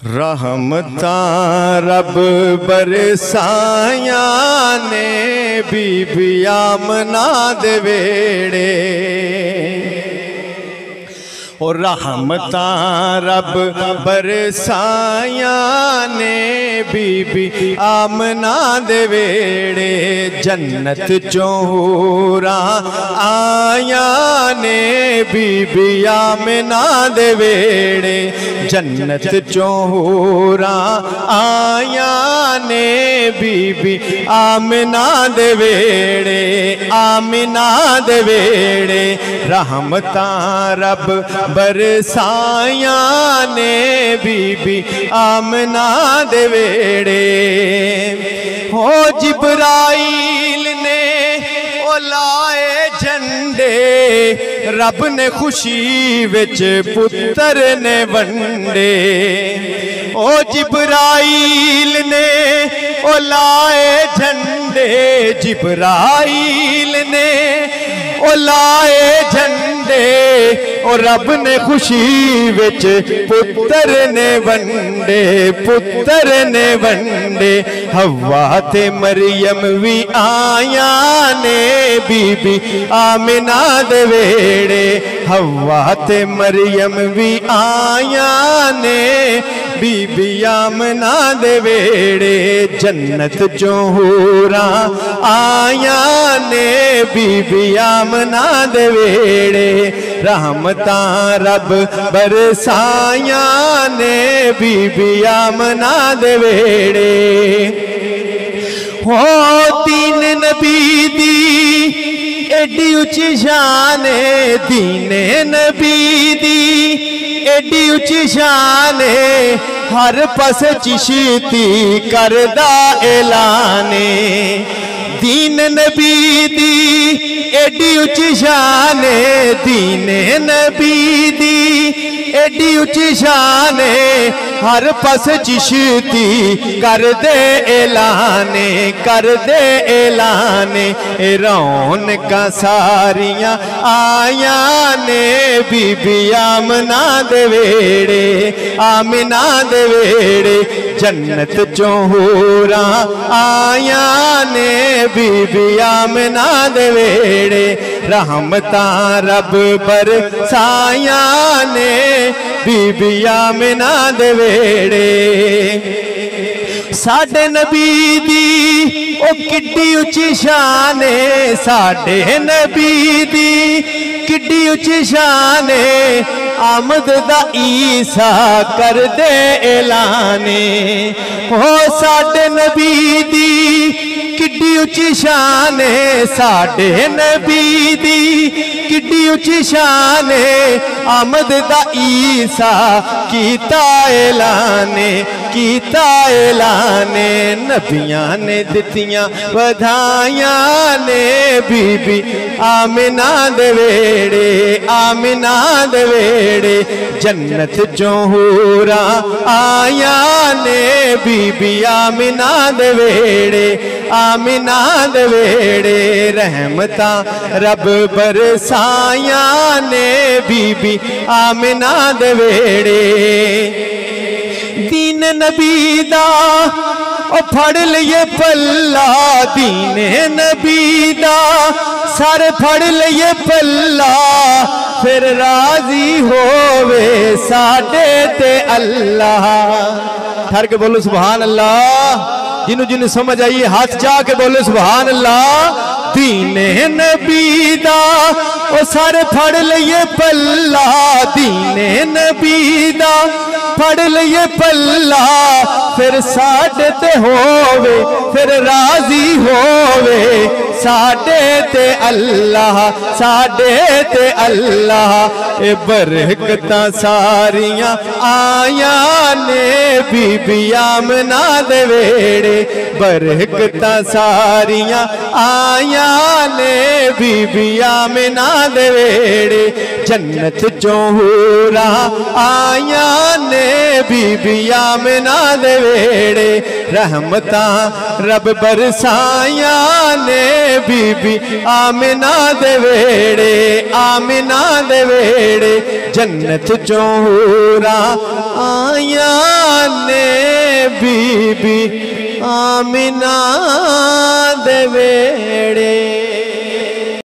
रहमतां रब बरसाया ने बीबी आमना दे वेड़े। और रहमतां रब बरसाया ने बीबी आमना दे वेड़े। जन्नत चों हूरां आया ने बीबी आमना दे वेड़े। जन्नत चों हूरां आया ने बीबी आमना दे वेड़े। आमना दे वेड़े रहमतां रब बरसाया ने बीबी आमना दे वेड़े। हो जिब्राइल ने ओ लाए झंडे, रब ने खुशी विच पुत्र ने वंडे। ओ जिब्राइल ने ओ लाए झंडे, जिब्राइल ने ओ लाए झंडे। और रब ने खुशी विच पुत्र ने वंडे, पुत्र ने वंडे। हवा ते मरियम भी आया ने बीबी आमिना दे वेड़े। हवा ते मरियम भी आया ने बीबी आमना दे वेड़े। जन्नत चों हूरां आया ने बीबी आमना दे वेड़े। रहमतां रब बरसाया ने बीबी आमना दे वेड़े। हो तीन नबी दी एडी उची शान, दीने नबी दी एडी उची शान। हर पास चिश्ती करदा ऐलाने। दीन नबी दी एडी उची शान, दीने नबी दी एडी उची शान। हर पास चिश्ती कर दे ऐलाने, कर दे ऐलाने। रौनका सारियां आया ने बीबी आमना दे वेड़े। आमिना दे वेड़े जन्नत चों हूरां आया ने बीबी आमना दे वेड़े। रहमतां रब बरसाया ने बीबी आमना दे वेड़े। साडे नबी दी ओ किड्डी उची शान, साडे नबी दी किड्डी उची शान। आमद दा ईसा कर दे ऐलाने। हो साडे नबी दी किड्डी उची शान, साडे नबी दी किड्डी उची शान। आमद दा ईसा कीता ऐलाने, कीता ऐलाने। नबियां ने दित्तियां बधाइयां ने बीबी आमिना दे वेड़े। आमिना दे वेड़े जन्नत चों हूरां आया ने बीबी आमिना दे वेड़े। आमिना दे वेड़े रहमतां रब बरसाया ने बीबी आमिना दे वेड़े। दीन नबी दा ओ फड़ लिये पल्ला, दीने नबी दा सर फड़ लिये पल्ला। फिर राजी होवे साडे ते अल्लाह। ठहर के बोलो सुभान अल्लाह। जिन्हों जिन्हों समझ आई हाथ चाह के बोलो सुभान अल्लाह। दीने नबी दा ओ सर फड़ लिये पल्ला, दीने नबी दा फड़ लिये पल्ला। फिर साडे ते होवे, फिर राजी होवे साडे ते अल्लाह, साडे ते अल्लाह। ए बरकतां सारियां आया ने बीबी आमना दे वेड़े। बरकतां सारियां आया ने बीबी आमना दे वेड़े। जन्नत चों हूरां आया ने बीबी आमना दे वेड़े। रहमतां रब बरसाया ने बीबी आमिना दे वेड़े। आमिना दे वेड़े जन्नत चों हूरां आया बीबी आमिना दे